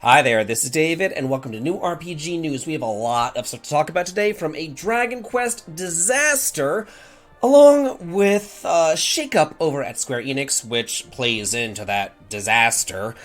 Hi there, this is David, and welcome to New RPG News. We have a lot of stuff to talk about today, from a Dragon Quest disaster, along with Shakeup over at Square Enix, which plays into that disaster.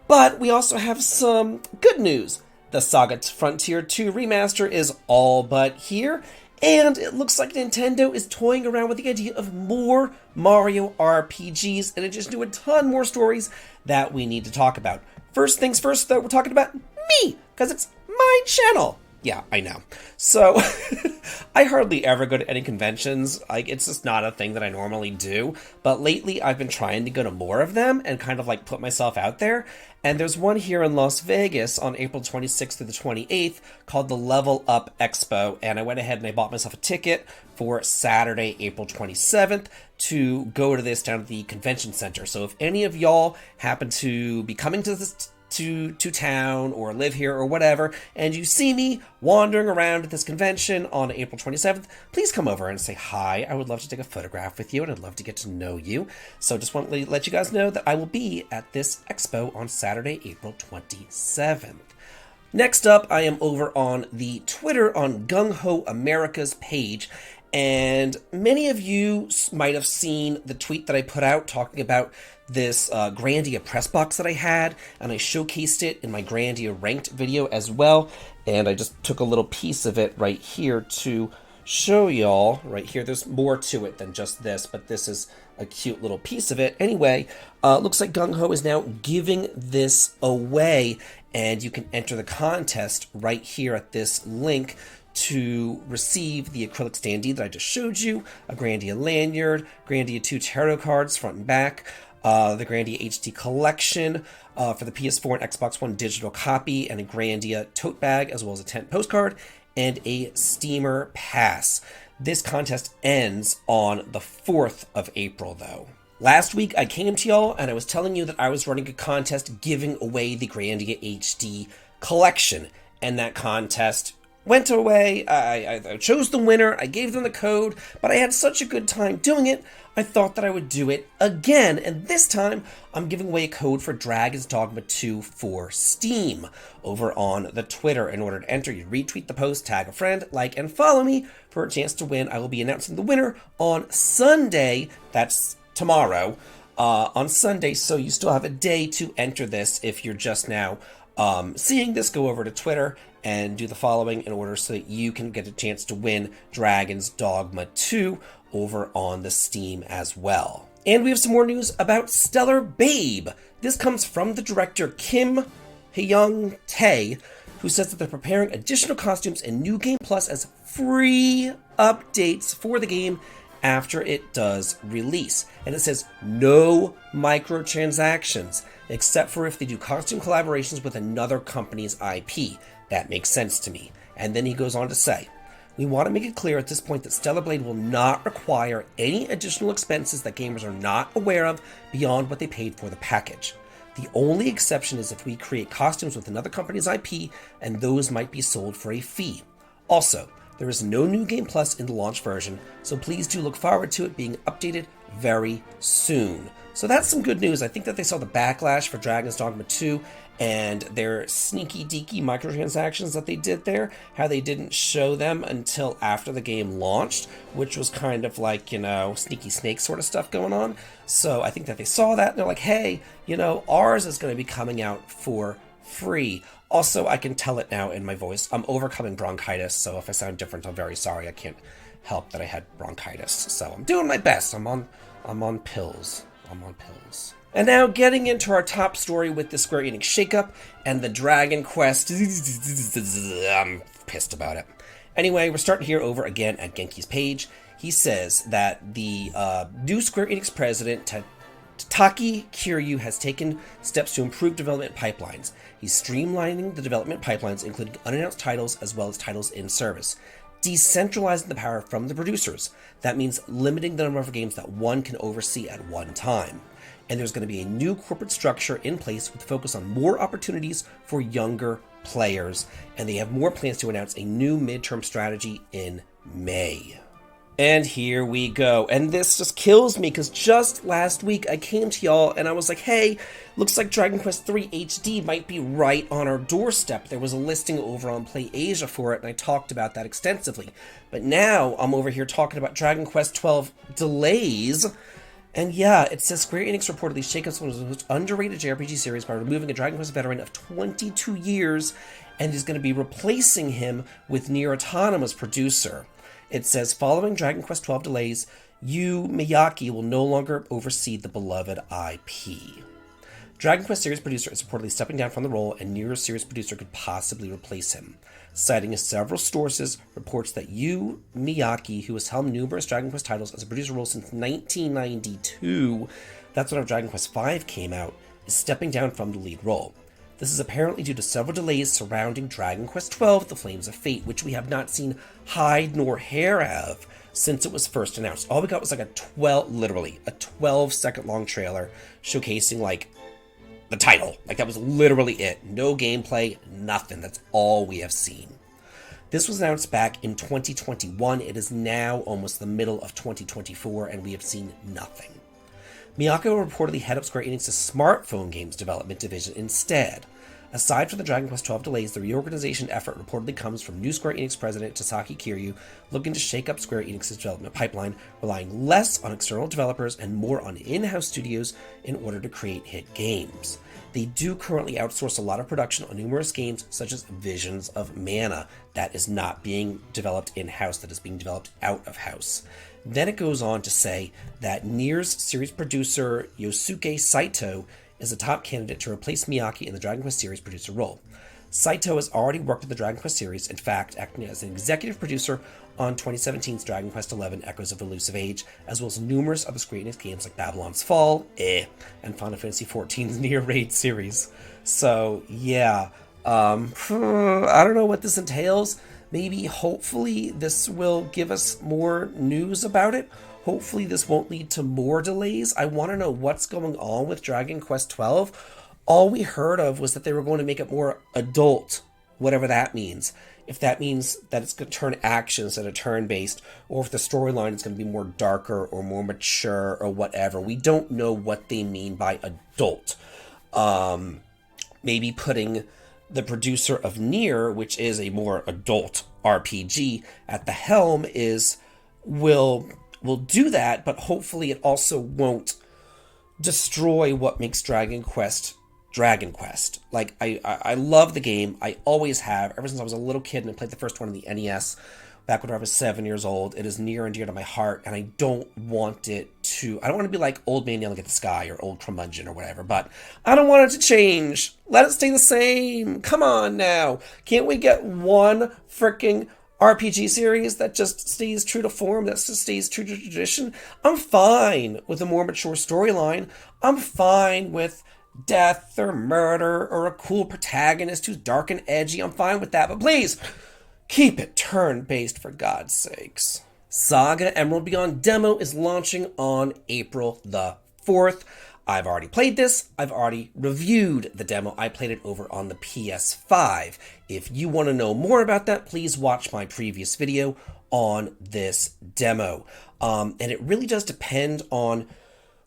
But we also have some good news. The SaGa Frontier 2 remaster is all but here, and it looks like Nintendo is toying around with the idea of more Mario RPGs, and it just knew a ton more stories that we need to talk about. First things first, though, we're talking about me, because it's my channel. Yeah, I know. So, I hardly ever go to any conventions. It's just not a thing that I normally do. But lately, I've been trying to go to more of them and kind of put myself out there. And there's one here in Las Vegas on April 26th through the 28th called the Up Expo. And I went ahead and I bought myself a ticket for Saturday, April 27th to go to this down at the convention center. So if any of y'all happen to be coming to this to town or live here or whatever, and you see me wandering around at this convention on April 27th, please come over and say hi. I would love to take a photograph with you, and I'd love to get to know you. So just want to let you guys know that I will be at this expo on Saturday, April 27th. Next up, I am over on the Twitter on Gung Ho America's page, and many of you might have seen the tweet that I put out talking about this Grandia press box that I had, and I showcased it in my Grandia ranked video as well, and I just took a little piece of it right here to show y'all. Right here, there's more to it than just this, but this is a cute little piece of it. Anyway, looks like Gung Ho is now giving this away, and you can enter the contest right here at this link to receive the acrylic standee that I just showed you, a Grandia lanyard, Grandia 2 tarot cards front and back, the Grandia HD collection for the PS4 and Xbox One digital copy, and a Grandia tote bag, as well as a tent postcard, and a steamer pass. This contest ends on the 4th of April, though. Last week, I came to y'all, and I was telling you that I was running a contest giving away the Grandia HD collection, and that contest went away. I chose the winner, I gave them the code, but I had such a good time doing it, I thought that I would do it again, and this time I'm giving away a code for Dragon's Dogma 2 for Steam over on the Twitter. In order to enter, you retweet the post, tag a friend, like, and follow me for a chance to win. I will be announcing the winner on Sunday, that's tomorrow, on Sunday, so you still have a day to enter this. If you're just now seeing this, go over to Twitter and do the following in order so that you can get a chance to win Dragon's Dogma 2 over on the Steam as well. And we have some more news about Stellar Babe. This comes from the director Kim Hyung Tae, who says that they're preparing additional costumes and New Game Plus as free updates for the game after it does release. And it says no microtransactions, except for if they do costume collaborations with another company's IP. That makes sense to me. And then he goes on to say, we want to make it clear at this point that Stellar Blade will not require any additional expenses that gamers are not aware of beyond what they paid for the package. The only exception is if we create costumes with another company's IP, and those might be sold for a fee. Also, there is no New Game Plus in the launch version, so please do look forward to it being updated very soon. So that's some good news. I think that they saw the backlash for Dragon's Dogma 2 and their sneaky deaky microtransactions that they did there, how they didn't show them until after the game launched, which was kind of sneaky snake sort of stuff going on. So I think that they saw that and they're like, hey, ours is going to be coming out for free. Also, I can tell it now in my voice. I'm overcoming bronchitis, so if I sound different, I'm very sorry. I can't help that I had bronchitis. So I'm doing my best. I'm on pills. And now getting into our top story with the Square Enix Shakeup and the Dragon Quest. I'm pissed about it. Anyway, we're starting here over again at Genki's page. He says that the new Square Enix president, Taki Kiryu, has taken steps to improve development pipelines. He's streamlining the development pipelines, including unannounced titles as well as titles in service. Decentralizing the power from the producers. That means limiting the number of games that one can oversee at one time. And there's going to be a new corporate structure in place with focus on more opportunities for younger players. And they have more plans to announce a new midterm strategy in May. And here we go. And this just kills me because just last week I came to y'all and I was like, hey, looks like Dragon Quest III HD might be right on our doorstep. There was a listing over on Play Asia for it and I talked about that extensively. But now I'm over here talking about Dragon Quest XII delays. And yeah, it says Square Enix reportedly Shakeup one of the most underrated JRPG series by removing a Dragon Quest veteran of 22 years and is going to be replacing him with Nier Automata's producer. It says, following Dragon Quest XII delays, Yu Miyake will no longer oversee the beloved IP. Dragon Quest series producer is reportedly stepping down from the role, and Nier's series producer could possibly replace him. Citing several sources, reports that Yu Miyake, who has helmed numerous Dragon Quest titles as a producer role since 1992, that's when Dragon Quest V came out, is stepping down from the lead role. This is apparently due to several delays surrounding Dragon Quest XII, The Flames of Fate, which we have not seen hide nor hair of since it was first announced. All we got was like a 12-second long trailer showcasing like the title. Like that was literally it. No gameplay, nothing. That's all we have seen. This was announced back in 2021. It is now almost the middle of 2024 and we have seen nothing. Miyake will reportedly head up Square Enix's smartphone games development division instead. Aside from the Dragon Quest XII delays, the reorganization effort reportedly comes from new Square Enix president Tasaki Kiryu looking to shake up Square Enix's development pipeline, relying less on external developers and more on in-house studios in order to create hit games. They do currently outsource a lot of production on numerous games, such as Visions of Mana, that is not being developed in-house, that is being developed out of house. Then it goes on to say that Nier's series producer Yosuke Saito is a top candidate to replace Miyake in the Dragon Quest series producer role. Saito has already worked in the Dragon Quest series, in fact, acting as an executive producer on 2017's Dragon Quest XI Echoes of Elusive Age, as well as numerous other Square Enix games like Babylon's Fall, and Final Fantasy XIV's Nier Raid series. So, yeah, I don't know what this entails. Maybe, hopefully, this will give us more news about it. Hopefully, this won't lead to more delays. I want to know what's going on with Dragon Quest XII. All we heard of was that they were going to make it more adult, whatever that means. If that means that it's going to turn action instead of turn-based, or if the storyline is going to be more darker or more mature or whatever. We don't know what they mean by adult. Maybe putting the producer of Nier, which is a more adult RPG, at the helm will do that, but hopefully it also won't destroy what makes Dragon Quest. Like, I love the game. I always have, ever since I was a little kid and I played the first one on the NES back when I was 7 years old. It is near and dear to my heart, and I don't want to be like Old Man Yelling at the Sky or Old Curmudgeon or whatever, but I don't want it to change. Let it stay the same. Come on now. Can't we get one freaking RPG series that just stays true to form, that just stays true to tradition? I'm fine with a more mature storyline. I'm fine with death or murder or a cool protagonist who's dark and edgy. I'm fine with that, but please keep it turn-based for God's sakes. SaGa Emerald Beyond demo is launching on April the 4th. I've already played this. I've already reviewed the demo. I played it over on the PS5. If you want to know more about that, please watch my previous video on this demo. And it really does depend on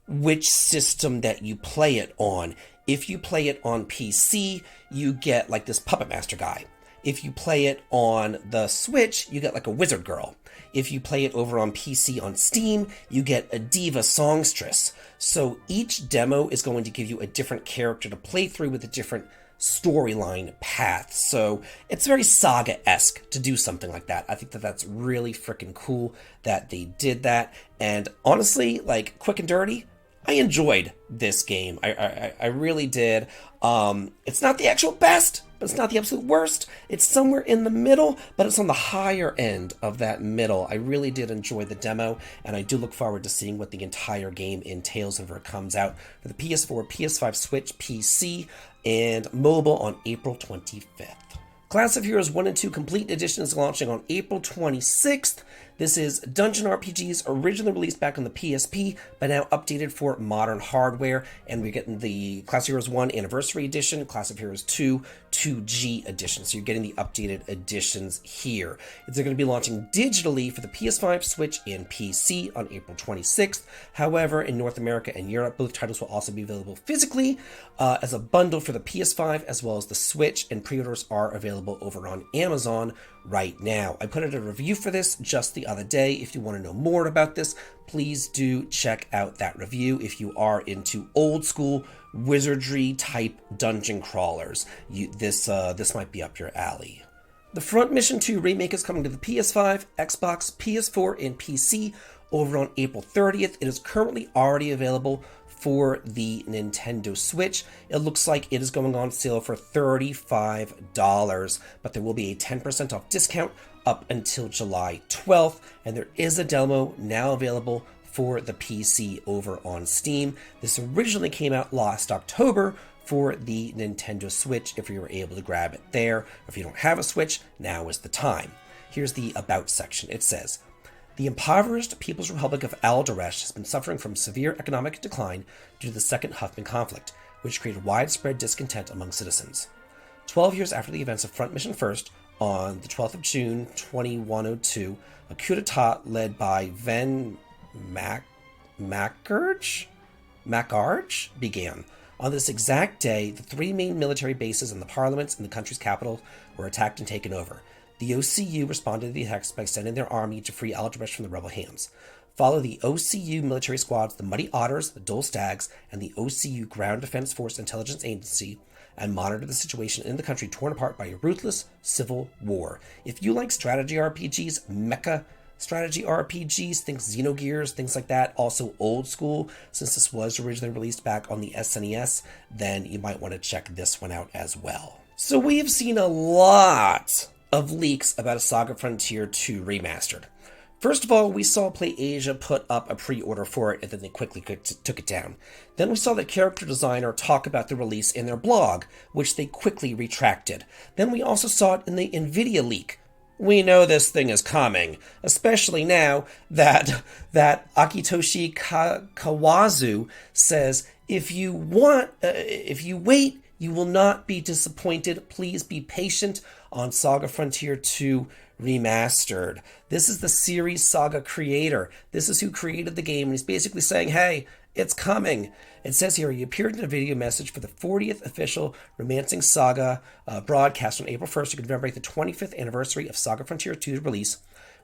which system that you play it on. If you play it on PC, you get like this Puppet Master guy. If you play it on the Switch, you get like a Wizard Girl. If you play it over on PC on Steam, you get a Diva Songstress. So each demo is going to give you a different character to play through with a different storyline path. So it's very SaGa-esque to do something like that. I think that that's really freaking cool that they did that. And honestly, like, quick and dirty, I enjoyed this game. I really did. It's not the actual best, but it's not the absolute worst. It's somewhere in the middle, but it's on the higher end of that middle. I really did enjoy the demo, and I do look forward to seeing what the entire game entails whenever it comes out for the PS4, PS5, Switch, PC, and mobile on April 25th. Class of Heroes 1 and 2 Complete Edition is launching on April 26th. This is Dungeon RPGs originally released back on the PSP, but now updated for modern hardware. And we're getting the Class of Heroes 1 Anniversary Edition, Class of Heroes 2 2G edition, so you're getting the updated editions here. They're going to be launching digitally for the PS5, Switch, and PC on April 26th. However, in North America and Europe, both titles will also be available physically as a bundle for the PS5 as well as the Switch, and pre-orders are available over on Amazon right now. I put out a review for this just the other day. If you want to know more about this, please do check out that review if you are into old school wizardry type dungeon crawlers. This might be up your alley. The Front Mission 2 remake is coming to the PS5, Xbox, PS4, and PC over on April 30th. It is currently already available for the Nintendo Switch. It looks like it is going on sale for $35, but there will be a 10% off discount up until July 12th, and there is a demo now available for the PC over on Steam. This originally came out last October for the Nintendo Switch if you were able to grab it there. If you don't have a Switch, now is the time. Here's the About section. It says, the impoverished People's Republic of Aldaresh has been suffering from severe economic decline due to the Second Huffman conflict, which created widespread discontent among citizens. 12 years after the events of Front Mission First, on the 12th of June 2102, a coup d'etat led by Ven Macarge began. On this exact day, the three main military bases and the parliaments in the country's capital were attacked and taken over. The OCU responded to the attacks by sending their army to free Aldaresh from the rebel hands. Follow the OCU military squads, the Muddy Otters, the Dull Stags, and the OCU Ground Defense Force Intelligence Agency, and monitor the situation in the country torn apart by a ruthless civil war. If you like strategy RPGs, mecha strategy RPGs, think Xenogears, things like that, also old school, since this was originally released back on the SNES, then you might want to check this one out as well. So we have seen a lot of leaks about a SaGa Frontier 2 remastered. First of all, we saw PlayAsia put up a pre-order for it, and then they quickly took it down. Then we saw the character designer talk about the release in their blog, which they quickly retracted. Then we also saw it in the NVIDIA leak. We know this thing is coming, especially now that Akitoshi Kawazu says, if you wait, you will not be disappointed. Please be patient on SaGa Frontier 2 Remastered. This is the series SaGa creator. This is who created the game, and he's basically saying, hey, it's coming. It says here, he appeared in a video message for the 40th official Romancing SaGa broadcast on April 1st to commemorate the 25th anniversary of SaGa Frontier 2's release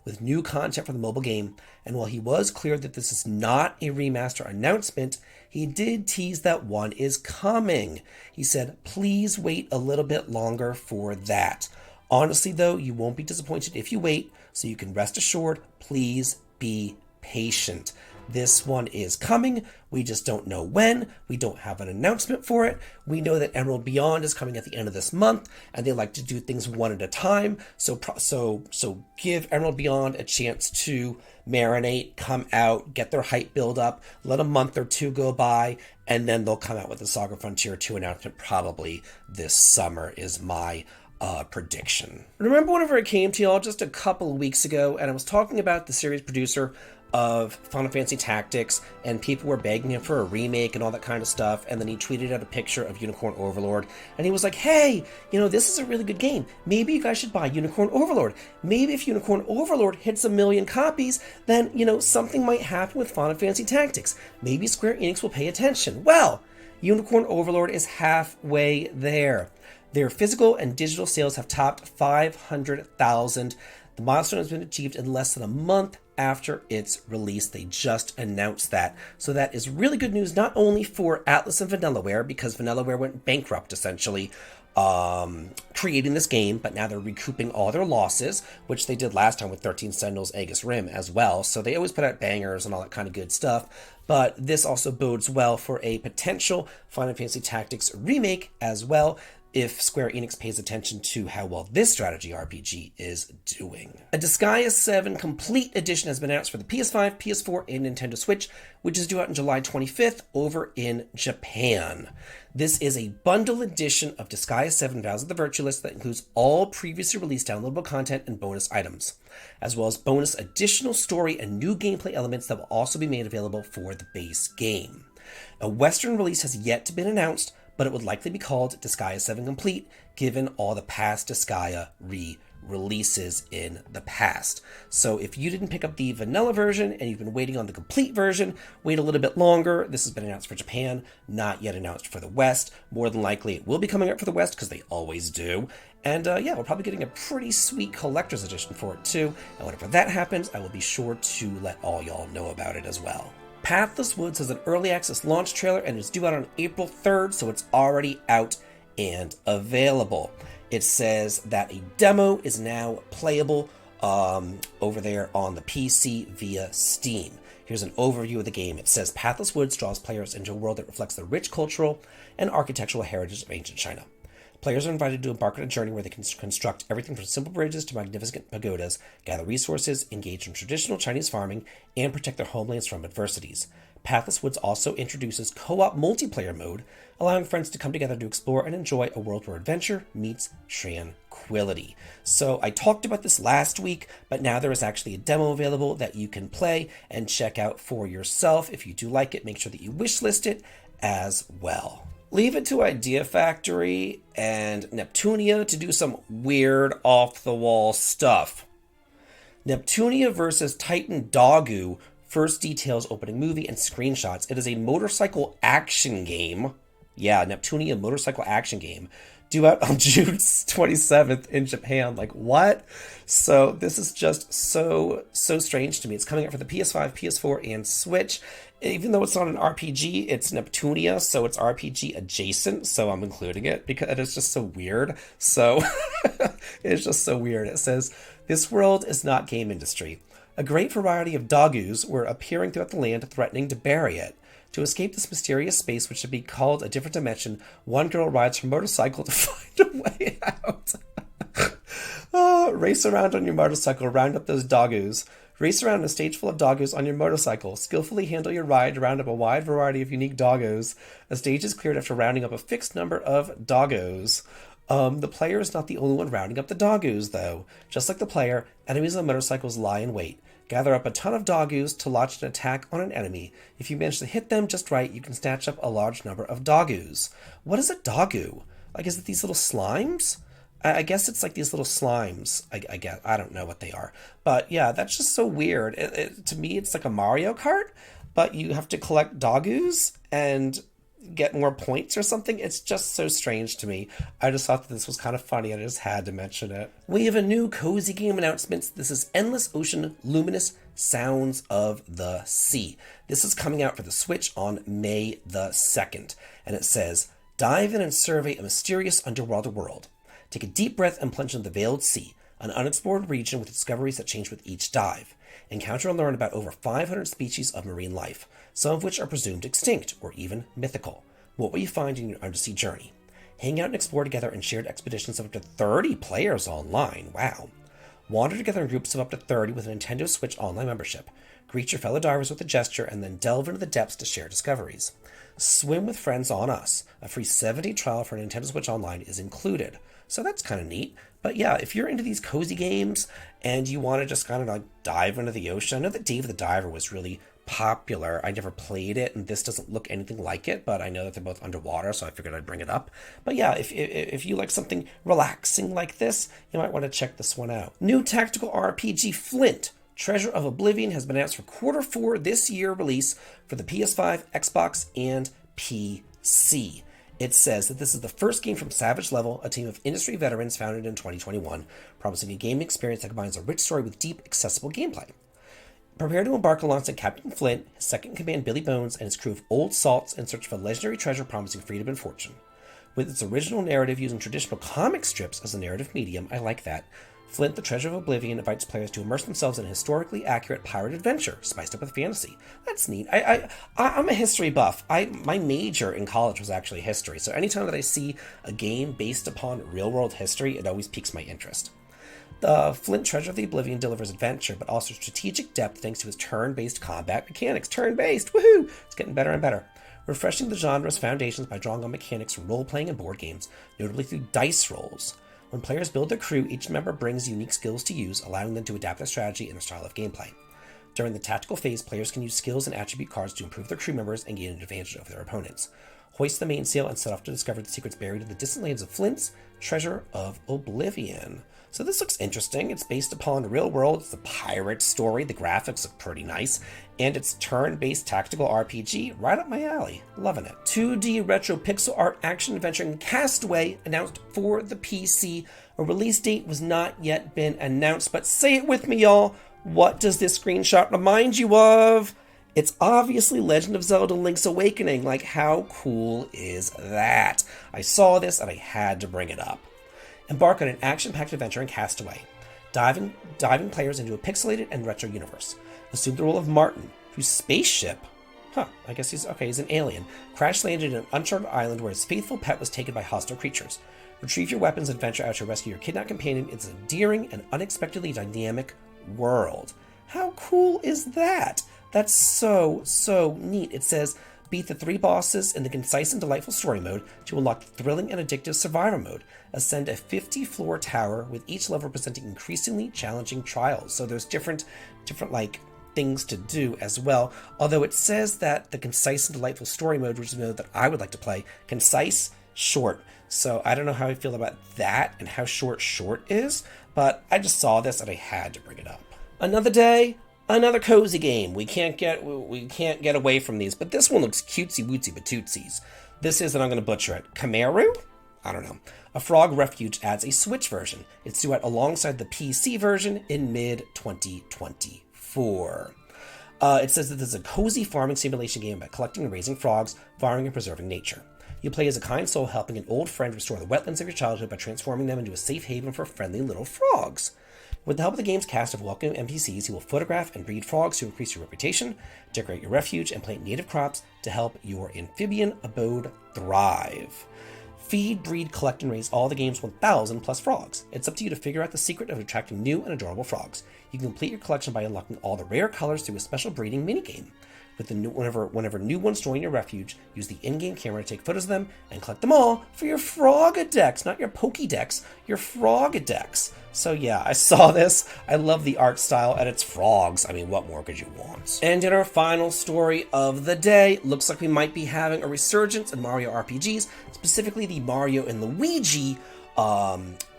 with new content for the mobile game. And while he was clear that this is not a remaster announcement, he did tease that one is coming. He said, please wait a little bit longer for that. Honestly, though, you won't be disappointed if you wait, so you can rest assured, please be patient. This one is coming. We just don't know when. We don't have an announcement for it. We know that Emerald Beyond is coming at the end of this month, and they like to do things one at a time. So give Emerald Beyond a chance to marinate, come out, get their hype build up, let a month or two go by, and then they'll come out with the SaGa Frontier 2 announcement probably this summer is my prediction. Remember whenever I came to y'all just a couple of weeks ago and I was talking about the series producer of Final Fantasy Tactics, and people were begging him for a remake and all that kind of stuff, and then he tweeted out a picture of Unicorn Overlord, and he was like, hey, this is a really good game. Maybe you guys should buy Unicorn Overlord. Maybe if Unicorn Overlord hits 1 million copies, then, something might happen with Final Fantasy Tactics. Maybe Square Enix will pay attention. Well, Unicorn Overlord is halfway there. Their physical and digital sales have topped 500,000. The milestone has been achieved in less than a month after its release. They just announced that. So that is really good news, not only for Atlas and Vanillaware, because Vanillaware went bankrupt, essentially, creating this game, but now they're recouping all their losses, which they did last time with 13 Sentinels Aegis Rim as well. So they always put out bangers and all that kind of good stuff. But this also bodes well for a potential Final Fantasy Tactics remake as well, if Square Enix pays attention to how well this strategy RPG is doing. A Disgaea 7 Complete Edition has been announced for the PS5, PS4, and Nintendo Switch, which is due out on July 25th over in Japan. This is a bundle edition of Disgaea 7 Vows of the Virtueless that includes all previously released downloadable content and bonus items, as well as bonus additional story and new gameplay elements that will also be made available for the base game. A Western release has yet to be announced, but it would likely be called Disgaea 7 Complete, given all the past Disgaea releases in the past. So if you didn't pick up the vanilla version and you've been waiting on the complete version, wait a little bit longer. This has been announced for Japan, not yet announced for the West. More than likely it will be coming up for the West because they always do. And yeah, we're probably getting a pretty sweet collector's edition for it too. And whenever that happens, I will be sure to let all y'all know about it as well. Pathless Woods has an early access launch trailer and is due out on April 3rd, so it's already out and available. It says that a demo is now playable over there on the PC via Steam. Here's an overview of the game. It says Pathless Woods draws players into a world that reflects the rich cultural and architectural heritage of ancient China. Players are invited to embark on a journey where they can construct everything from simple bridges to magnificent pagodas, gather resources, engage in traditional Chinese farming, and protect their homelands from adversities. Pathless Woods also introduces co-op multiplayer mode, allowing friends to come together to explore and enjoy a world where adventure meets tranquility. So I talked about this last week, but now there is actually a demo available that you can play and check out for yourself. If you do like it, make sure that you wishlist it as well. Leave it to Idea Factory and Neptunia to do some weird off-the-wall stuff. Neptunia vs. Titan Dogu first details opening movie and screenshots. It is a motorcycle action game. Yeah, Neptunia motorcycle action game. Due out on June 27th in Japan. Like, what? So this is just so strange to me. It's coming out for the PS5, PS4, and Switch. Even though it's not an RPG, it's Neptunia, so it's RPG adjacent, so I'm including it because it is just so weird. So, it's just so weird. It says, this world is not game industry. A great variety of dogus were appearing throughout the land, threatening to bury it. To escape this mysterious space, which should be called a different dimension, one girl rides her motorcycle to find a way out. Race around on your motorcycle, round up those dogus. Race around a stage full of doggos on your motorcycle. Skillfully handle your ride to round up a wide variety of unique doggos. A stage is cleared after rounding up a fixed number of doggos. The player is not the only one rounding up the doggos, though. Just like the player, enemies on motorcycles lie in wait. Gather up a ton of doggos to launch an attack on an enemy. If you manage to hit them just right, you can snatch up a large number of doggos. What is a doggo? Like, is it these little slimes? I guess it's like these little slimes. I guess. I don't know what they are. But yeah, that's just so weird. To me, it's like a Mario Kart, but you have to collect doggos and get more points or something. It's just so strange to me. I just thought that this was kind of funny and I just had to mention it. We have a new cozy game announcement. This is Endless Ocean Luminous Sounds of the Sea. This is coming out for the Switch on May the 2nd. And it says, dive in and survey a mysterious underwater world. Take a deep breath and plunge into the Veiled Sea, an unexplored region with discoveries that change with each dive. Encounter and learn about over 500 species of marine life, some of which are presumed extinct or even mythical. What will you find in your undersea journey? Hang out and explore together in shared expeditions of up to 30 players online. Wow. Wander together in groups of up to 30 with a Nintendo Switch Online membership. Greet your fellow divers with a gesture and then delve into the depths to share discoveries. Swim with friends on us. A free 7-day trial for Nintendo Switch Online is included. So that's kind of neat. But yeah, if you're into these cozy games and you want to just kind of like dive into the ocean, I know that Dave the Diver was really popular. I never played it, and this doesn't look anything like it, but I know that they're both underwater, so I figured I'd bring it up. But yeah, if you like something relaxing like this, you might want to check this one out. New tactical RPG Flint, Treasure of Oblivion, has been announced for Q4 this year release for the PS5, Xbox, and PC. It says that this is the first game from Savage Level, a team of industry veterans founded in 2021, promising a gaming experience that combines a rich story with deep, accessible gameplay. Prepare to embark alongside Captain Flint, his second-in-command Billy Bones, and his crew of old salts in search of a legendary treasure promising freedom and fortune. With its original narrative using traditional comic strips as a narrative medium, I like that, Flint, the Treasure of Oblivion, invites players to immerse themselves in a historically accurate pirate adventure, spiced up with fantasy. That's neat. I'm a history buff. My major in college was actually history, so anytime that I see a game based upon real-world history, it always piques my interest. The Flint Treasure of the Oblivion delivers adventure, but also strategic depth thanks to his turn-based combat mechanics. Turn-based! Woohoo! It's getting better and better. Refreshing the genre's foundations by drawing on mechanics from role-playing and board games, notably through dice rolls. When players build their crew, each member brings unique skills to use, allowing them to adapt their strategy and their style of gameplay. During the tactical phase, players can use skills and attribute cards to improve their crew members and gain an advantage over their opponents. Hoist the mainsail and set off to discover the secrets buried in the distant lands of Flint's Treasure of Oblivion. So this looks interesting. It's based upon the real world. It's a pirate story. The graphics look pretty nice. And it's turn-based tactical RPG. Right up my alley. Loving it. 2D retro pixel art action adventure in Castaway announced for the PC. A release date was not yet been announced, but say it with me, y'all. What does this screenshot remind you of? It's obviously Legend of Zelda Link's Awakening. Like, how cool is that? I saw this and I had to bring it up. Embark on an action-packed adventure in Castaway, diving players into a pixelated and retro universe. Assume the role of Martin, whose spaceship, I guess he's an alien, crash-landed in an uncharted island where his faithful pet was taken by hostile creatures. Retrieve your weapons and venture out to rescue your kidnapped companion in an endearing and unexpectedly dynamic world. How cool is that? That's so neat. It says, beat the 3 bosses in the concise and delightful story mode to unlock the thrilling and addictive survivor mode. Ascend a 50-floor tower with each level presenting increasingly challenging trials. So there's different like things to do as well. Although it says that the concise and delightful story mode, which is the mode that I would like to play, concise, short. So I don't know how I feel about that and how short is, but I just saw this and I had to bring it up. Another day, another cozy game. We can't get away from these, but this one looks cutesy wootsy patootsies. This is, and I'm going to butcher it, Kameru? I don't know. A Frog Refuge adds a Switch version. It's due out alongside the PC version in mid-2024. It says that this is a cozy farming simulation game about collecting and raising frogs, farming and preserving nature. You play as a kind soul helping an old friend restore the wetlands of your childhood by transforming them into a safe haven for friendly little frogs. With the help of the game's cast of welcoming NPCs, you will photograph and breed frogs to increase your reputation, decorate your refuge, and plant native crops to help your amphibian abode thrive. Feed, breed, collect, and raise all the game's 1,000 plus frogs. It's up to you to figure out the secret of attracting new and adorable frogs. You can complete your collection by unlocking all the rare colors through a special breeding minigame. With the whenever new ones join your refuge, use the in-game camera to take photos of them and collect them all for your Frogadex, not your Pokédex, your Frogadex. So yeah, I saw this. I love the art style and it's frogs. I mean, what more could you want? And in our final story of the day, looks like we might be having a resurgence in Mario RPGs, specifically the Mario and Luigi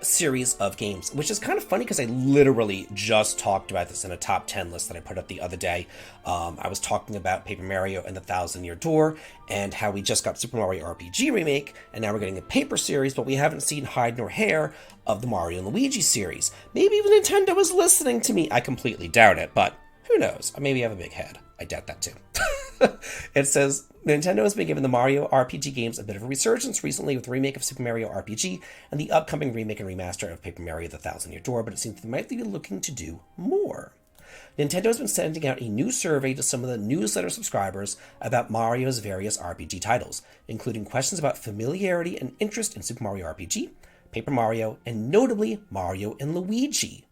series of games, which is kind of funny because I literally just talked about this in a top 10 list that I put up the other day. I was talking about Paper Mario and the Thousand Year Door and how we just got Super Mario RPG remake and now we're getting a Paper series, but we haven't seen hide nor hair of the Mario and Luigi series. Maybe even Nintendo is listening to me. I completely doubt it, but who knows? I maybe have a big head. I doubt that too. It says, Nintendo has been giving the Mario RPG games a bit of a resurgence recently with the remake of Super Mario RPG and the upcoming remake and remaster of Paper Mario The Thousand Year Door, but it seems they might be looking to do more. Nintendo has been sending out a new survey to some of the newsletter subscribers about Mario's various RPG titles, including questions about familiarity and interest in Super Mario RPG, Paper Mario, and notably Mario and Luigi.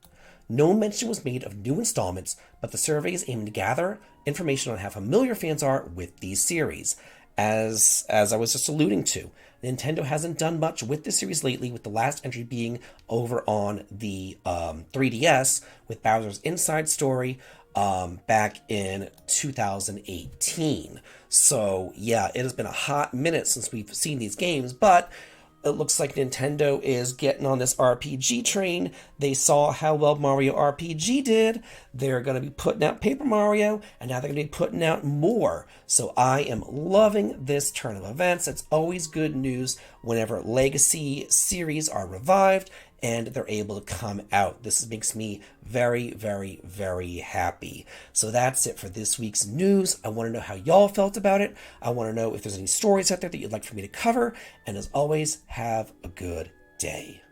No mention was made of new installments, but the survey is aiming to gather information on how familiar fans are with these series. As I was just alluding to, Nintendo hasn't done much with this series lately, with the last entry being over on the 3DS with Bowser's Inside Story back in 2018. So yeah, it has been a hot minute since we've seen these games, but it looks like Nintendo is getting on this RPG train. They saw how well Mario RPG did. They're going to be putting out Paper Mario, and now they're going to be putting out more. So I am loving this turn of events. It's always good news whenever legacy series are revived and they're able to come out. This makes me very, very, very happy. So that's it for this week's news. I want to know how y'all felt about it. I want to know if there's any stories out there that you'd like for me to cover. And as always, have a good day.